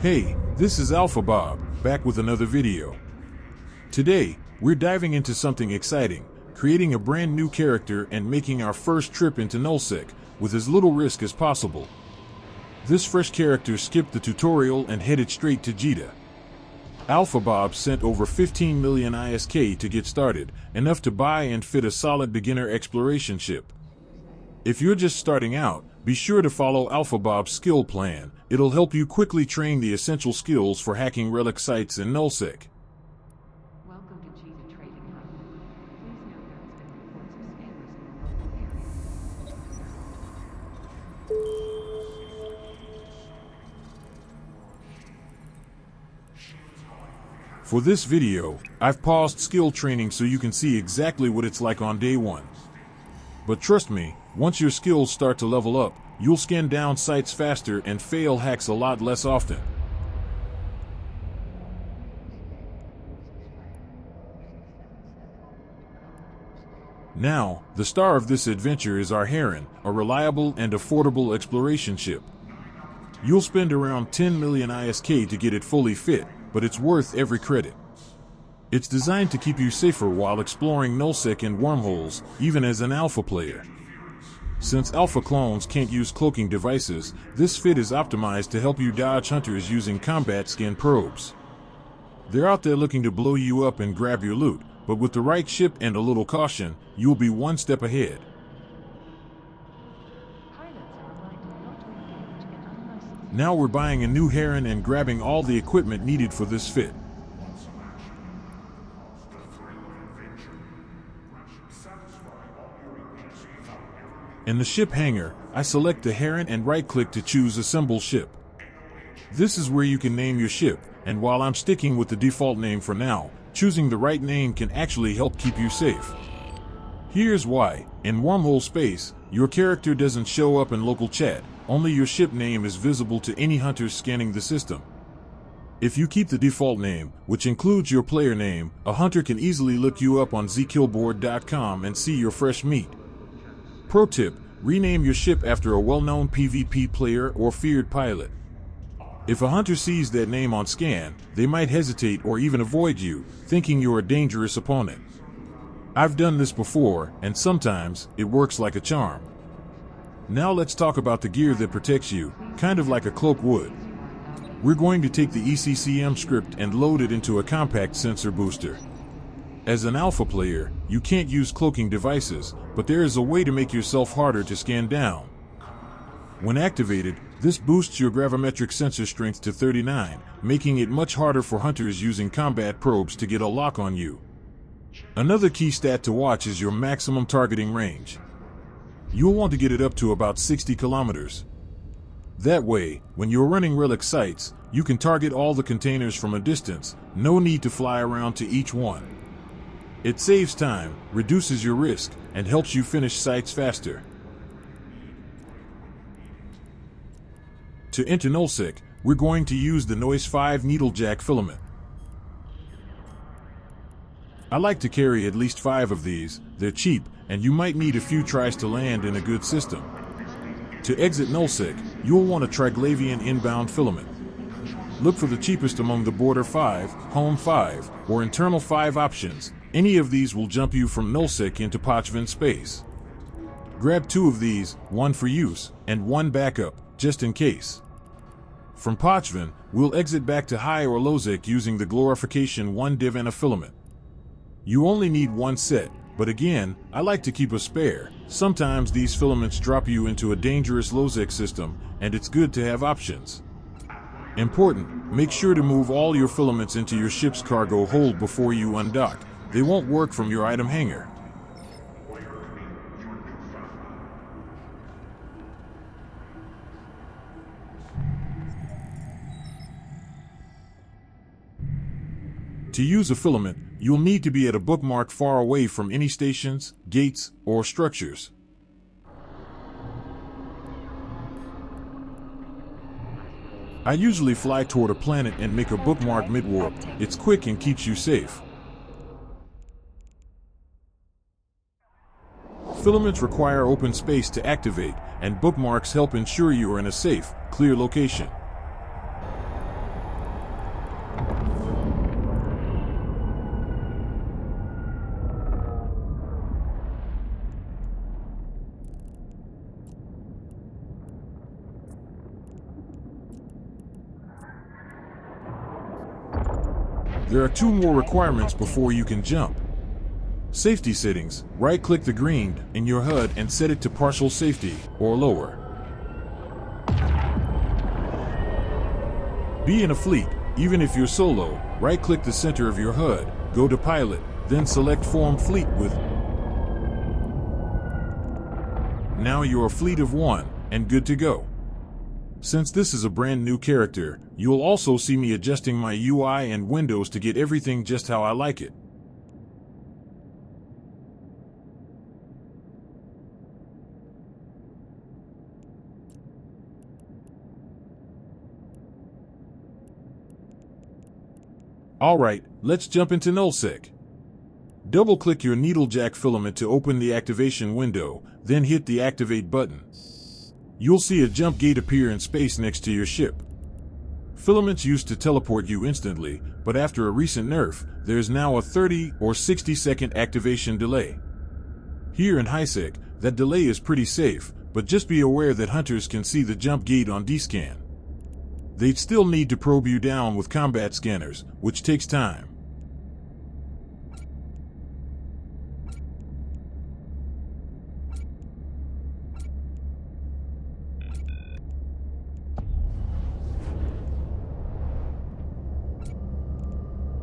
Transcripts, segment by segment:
Hey, this is Alpha Bob, back with another video. Today, we're diving into something exciting, creating a brand new character and making our first trip into Nullsec with as little risk as possible. This fresh character skipped the tutorial and headed straight to Jita. Alpha Bob sent over 15 million ISK to get started, enough to buy and fit a solid beginner exploration ship. If you're just starting out, be sure to follow Alpha Bob's skill plan. It'll help you quickly train the essential skills for hacking relic sites in Nullsec. Welcome to Pchvin Trading Hub. Please note there has been reports of scammers in the local area. For this video, I've paused skill training so you can see exactly what it's like on day one. But trust me, once your skills start to level up, you'll scan down sites faster and fail hacks a lot less often. Now, the star of this adventure is our Heron, a reliable and affordable exploration ship. You'll spend around 10 million ISK to get it fully fit, but it's worth every credit. It's designed to keep you safer while exploring Nullsec and wormholes, even as an alpha player. Since alpha clones can't use cloaking devices, this fit is optimized to help you dodge hunters using combat skin probes. They're out there looking to blow you up and grab your loot, but with the right ship and a little caution, you'll be one step ahead. Now we're buying a new Heron and grabbing all the equipment needed for this fit. In the ship hangar, I select the Heron and right-click to choose Assemble Ship. This is where you can name your ship, and while I'm sticking with the default name for now, choosing the right name can actually help keep you safe. Here's why. In wormhole space, your character doesn't show up in local chat, only your ship name is visible to any hunters scanning the system. If you keep the default name, which includes your player name, a hunter can easily look you up on zkillboard.com and see your fresh meat. Pro tip, rename your ship after a well-known PvP player or feared pilot. If a hunter sees that name on scan, they might hesitate or even avoid you, thinking you're a dangerous opponent. I've done this before, and sometimes it works like a charm. Now let's talk about the gear that protects you, kind of like a cloak would. We're going to take the ECCM script and load it into a compact sensor booster. As an alpha player, you can't use cloaking devices, but there is a way to make yourself harder to scan down. When activated, this boosts your gravimetric sensor strength to 39, making it much harder for hunters using combat probes to get a lock on you. Another key stat to watch is your maximum targeting range. You'll want to get it up to about 60 kilometers. That way, when you're running relic sites, you can target all the containers from a distance, no need to fly around to each one. It saves time, reduces your risk, and helps you finish sites faster. To enter Nullsec, we're going to use the Noise 5 needlejack filament. I like to carry at least 5 of these. They're cheap, and you might need a few tries to land in a good system. To exit Nullsec, you'll want a Triglavian inbound filament. Look for the cheapest among the Border 5, Home 5, or Internal 5 options. Any of these will jump you from Nullsec into Pochven space. Grab 2 of these, one for use, and one backup, just in case. From Pochven, we'll exit back to High or Lowsec using the Glorification 1 div and a filament. You only need one set, but again, I like to keep a spare. Sometimes these filaments drop you into a dangerous Lowsec system, and it's good to have options. Important, make sure to move all your filaments into your ship's cargo hold before you undock. They won't work from your item hangar. To use a filament, you'll need to be at a bookmark far away from any stations, gates, or structures. I usually fly toward a planet and make a bookmark mid-warp. It's quick and keeps you safe. Filaments require open space to activate, and bookmarks help ensure you are in a safe, clear location. there are two more requirements before you can jump. Safety settings, right-click the green in your HUD and set it to partial safety, or lower. Be in a fleet, even if you're solo, right-click the center of your HUD, go to Pilot, then select Form Fleet with. Now you're a fleet of one, and good to go. Since this is a brand new character, you'll also see me adjusting my UI and windows to get everything just how I like it. Alright, let's jump into nullsec. Double-click your needlejack filament to open the activation window, then hit the activate button. You'll see a jump gate appear in space next to your ship. Filaments used to teleport you instantly, but after a recent nerf, there's now a 30 or 60 second activation delay. Here in HiSec, that delay is pretty safe, but just be aware that hunters can see the jump gate on D-scan. They'd still need to probe you down with combat scanners, which takes time.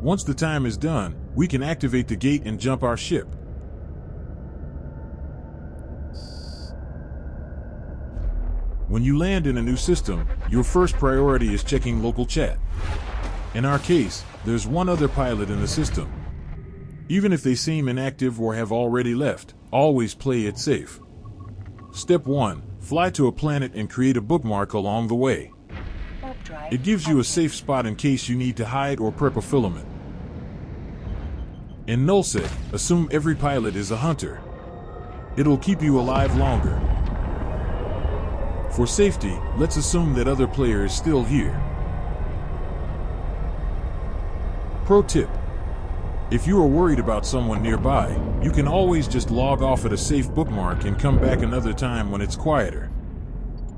Once the time is done, we can activate the gate and jump our ship. When you land in a new system, your first priority is checking local chat. In our case, there's one other pilot in the system. Even if they seem inactive or have already left, always play it safe. Step 1. Fly to a planet and create a bookmark along the way. It gives you a safe spot in case you need to hide or prep a filament. In nullsec, assume every pilot is a hunter. It'll keep you alive longer. For safety, let's assume that other player is still here. Pro tip: if you are worried about someone nearby, you can always just log off at a safe bookmark and come back another time when it's quieter.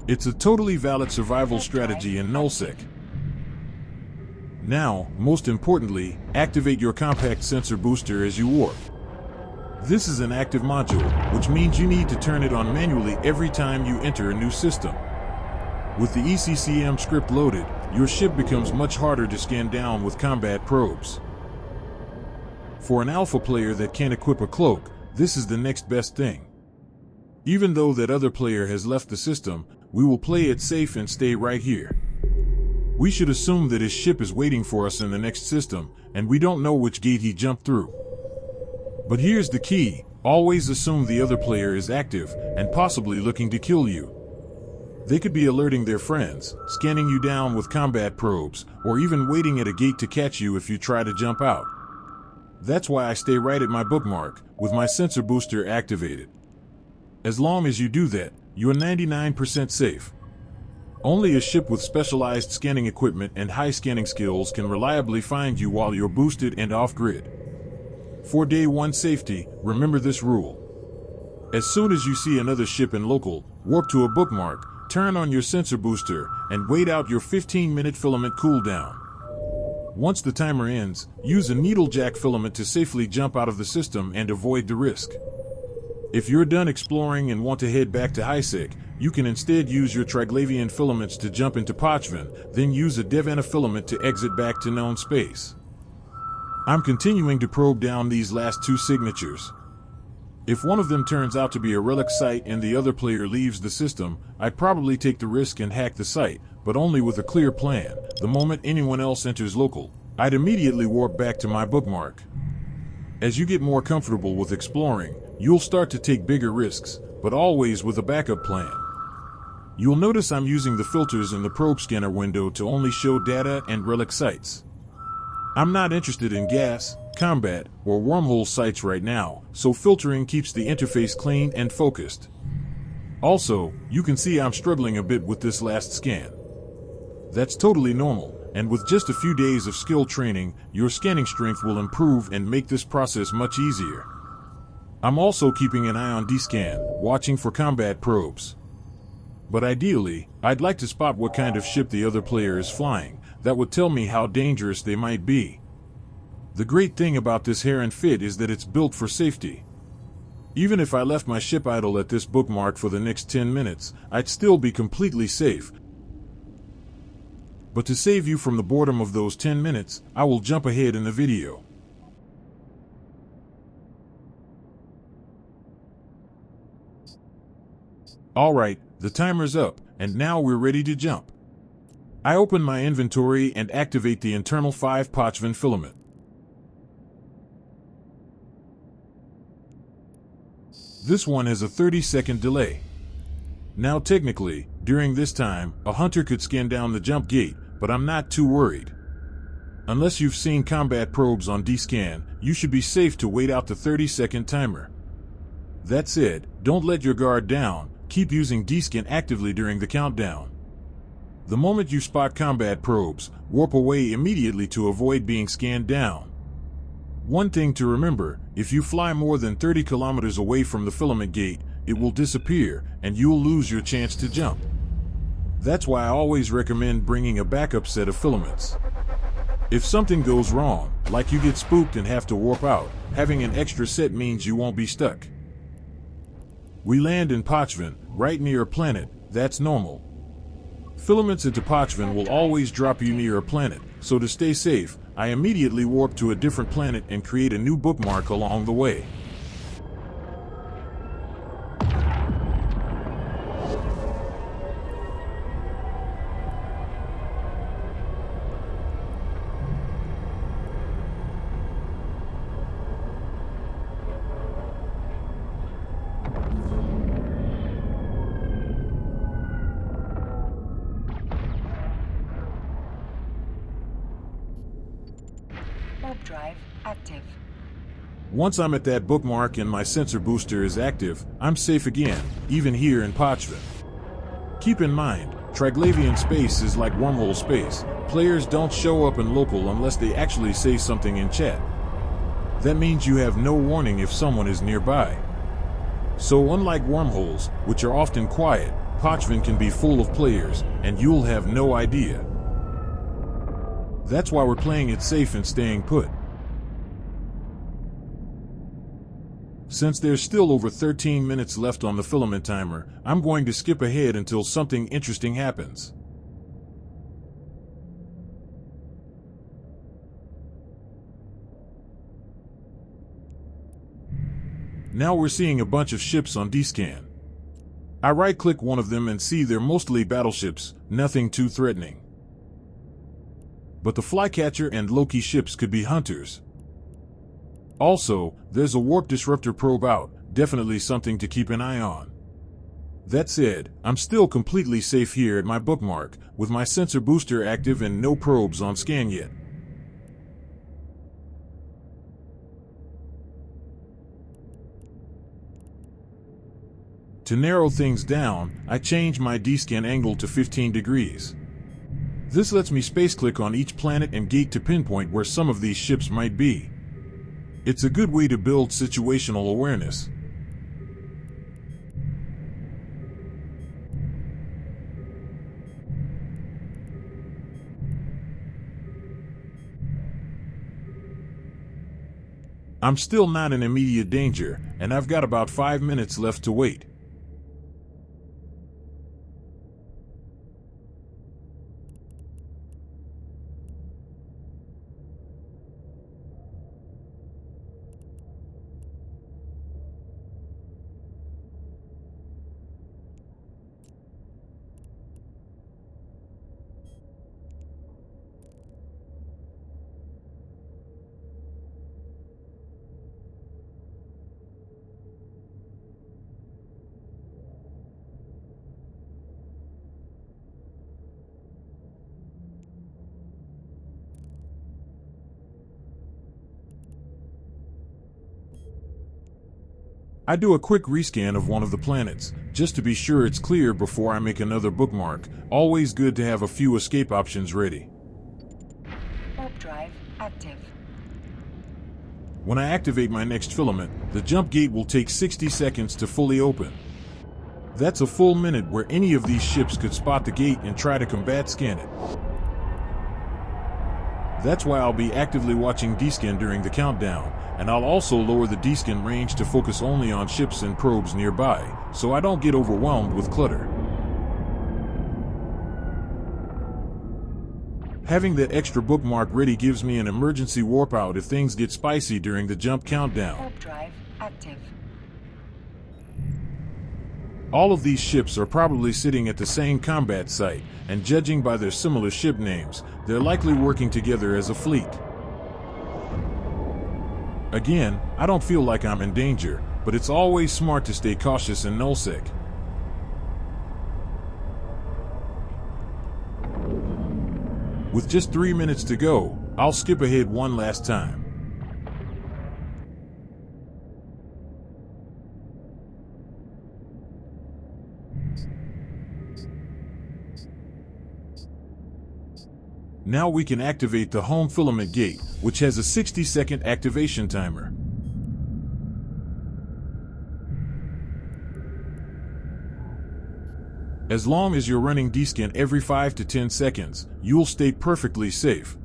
It's a totally valid survival strategy in nullsec. Now, most importantly, activate your compact sensor booster as you warp. This is an active module, which means you need to turn it on manually every time you enter a new system. With the ECCM script loaded, your ship becomes much harder to scan down with combat probes. For an alpha player that can't equip a cloak, this is the next best thing. Even though that other player has left the system, we will play it safe and stay right here. We should assume that his ship is waiting for us in the next system, and we don't know which gate he jumped through. But here's the key: always assume the other player is active and possibly looking to kill you. They could be alerting their friends, scanning you down with combat probes, or even waiting at a gate to catch you if you try to jump out. That's why I stay right at my bookmark, with my sensor booster activated. As long as you do that, you're 99% safe. Only a ship with specialized scanning equipment and high scanning skills can reliably find you while you're boosted and off-grid. For day 1 safety, remember this rule. As soon as you see another ship in local, warp to a bookmark, turn on your sensor booster, and wait out your 15-minute filament cooldown. Once the timer ends, use a needlejack filament to safely jump out of the system and avoid the risk. If you're done exploring and want to head back to HiSec, you can instead use your Triglavian filaments to jump into Pochven, then use a Devena filament to exit back to known space. I'm continuing to probe down these last 2 signatures. If one of them turns out to be a relic site and the other player leaves the system, I'd probably take the risk and hack the site, but only with a clear plan. The moment anyone else enters local, I'd immediately warp back to my bookmark. As you get more comfortable with exploring, you'll start to take bigger risks, but always with a backup plan. You'll notice I'm using the filters in the probe scanner window to only show data and relic sites. I'm not interested in gas, combat, or wormhole sites right now, so filtering keeps the interface clean and focused. Also, you can see I'm struggling a bit with this last scan. That's totally normal, and with just a few days of skill training, your scanning strength will improve and make this process much easier. I'm also keeping an eye on D-scan, watching for combat probes. But ideally, I'd like to spot what kind of ship the other player is flying. That would tell me how dangerous they might be. The great thing about this Heron fit is that it's built for safety. Even if I left my ship idle at this bookmark for the next 10 minutes, I'd still be completely safe. But to save you from the boredom of those 10 minutes, I will jump ahead in the video. Alright, the timer's up, and now we're ready to jump. I open my inventory and activate the internal 5 Pochven filament. This one has a 30-second delay. Now technically, during this time, a hunter could scan down the jump gate, but I'm not too worried. Unless you've seen combat probes on D-scan, you should be safe to wait out the 30-second timer. That said, don't let your guard down, keep using D-scan actively during the countdown. The moment you spot combat probes, warp away immediately to avoid being scanned down. One thing to remember, if you fly more than 30 kilometers away from the filament gate, it will disappear, and you'll lose your chance to jump. That's why I always recommend bringing a backup set of filaments. If something goes wrong, like you get spooked and have to warp out, having an extra set means you won't be stuck. We land in Pchvin, right near a planet. That's normal. Filaments into Pchvin will always drop you near a planet, so to stay safe, I immediately warp to a different planet and create a new bookmark along the way. Drive active. Once I'm at that bookmark and my sensor booster is active, I'm safe again, even here in Pochven. Keep in mind, Triglavian space is like wormhole space. Players don't show up in local unless they actually say something in chat. That means you have no warning if someone is nearby. So unlike wormholes, which are often quiet, Pochven can be full of players, and you'll have no idea. That's why we're playing it safe and staying put. Since there's still over 13 minutes left on the filament timer, I'm going to skip ahead until something interesting happens. Now we're seeing a bunch of ships on D-scan. I right-click one of them and see they're mostly battleships, nothing too threatening. But the Flycatcher and Loki ships could be hunters. Also, there's a warp disruptor probe out, definitely something to keep an eye on. That said, I'm still completely safe here at my bookmark, with my sensor booster active and no probes on scan yet. To narrow things down, I change my D-scan angle to 15 degrees. This lets me space-click on each planet and gate to pinpoint where some of these ships might be. It's a good way to build situational awareness. I'm still not in immediate danger, and I've got about 5 minutes left to wait. I do a quick rescan of one of the planets, just to be sure it's clear before I make another bookmark. Always good to have a few escape options ready. Warp drive active. When I activate my next filament, the jump gate will take 60 seconds to fully open. That's a full minute where any of these ships could spot the gate and try to combat scan it. That's why I'll be actively watching descan during the countdown, and I'll also lower the descan range to focus only on ships and probes nearby, so I don't get overwhelmed with clutter. Having that extra bookmark ready gives me an emergency warp out if things get spicy during the jump countdown. Warp drive active. All of these ships are probably sitting at the same combat site, and judging by their similar ship names, they're likely working together as a fleet. Again, I don't feel like I'm in danger, but it's always smart to stay cautious in nullsec. With just 3 minutes to go, I'll skip ahead one last time. Now we can activate the home filament gate, which has a 60-second activation timer. As long as you're running descan every 5 to 10 seconds, you'll stay perfectly safe.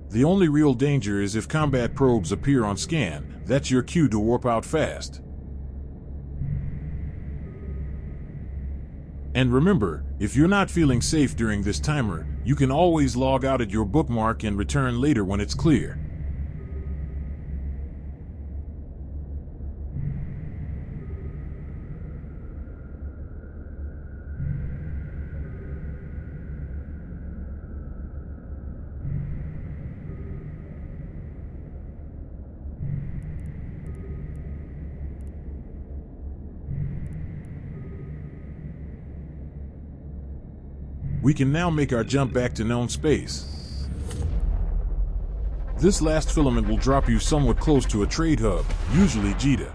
The only real danger is if combat probes appear on scan. That's your cue to warp out fast. And remember, if you're not feeling safe during this timer, you can always log out at your bookmark and return later when it's clear. We can now make our jump back to known space. This last filament will drop you somewhat close to a trade hub, usually Jita.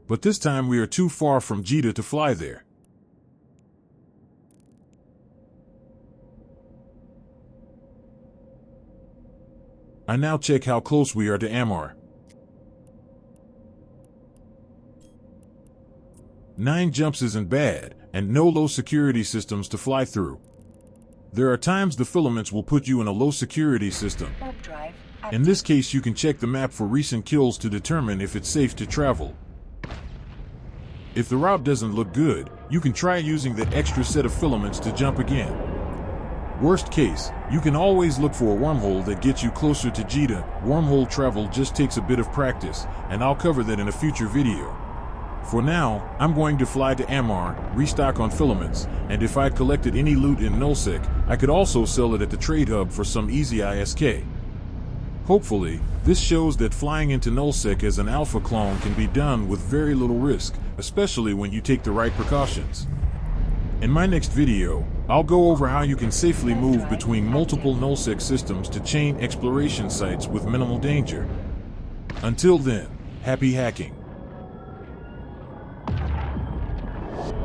But this time we are too far from Jita to fly there. I now check how close we are to Amar. 9 jumps isn't bad, and no low security systems to fly through. There are times the filaments will put you in a low security system. Warp drive active. In this case, you can check the map for recent kills to determine if it's safe to travel. If the route doesn't look good, you can try using that extra set of filaments to jump again. Worst case, you can always look for a wormhole that gets you closer to Jita. Wormhole travel just takes a bit of practice, and I'll cover that in a future video. For now, I'm going to fly to Amar, restock on filaments, and if I'd collected any loot in nullsec, I could also sell it at the trade hub for some easy ISK. Hopefully, this shows that flying into nullsec as an alpha clone can be done with very little risk, especially when you take the right precautions. In my next video, I'll go over how you can safely move between multiple nullsec systems to chain exploration sites with minimal danger. Until then, happy hacking.